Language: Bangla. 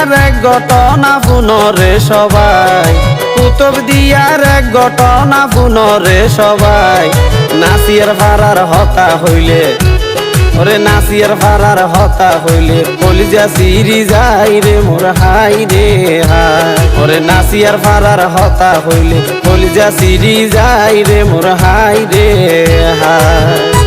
দিয়ার এক ঘটনা পুনরে সবাই, কুতুব দিয়ার এক ঘটনা পুনরে সবাই। নাসির ফারার হতা হইলে, ওরে নাসির ফারার হতা হইলে কলিজা সিরি যাই রে মোর হাই রে হাই। ওরে নাসির ফারার হতা হইলে কলিজা সিরি যাই রে মোর হাই রে হাই।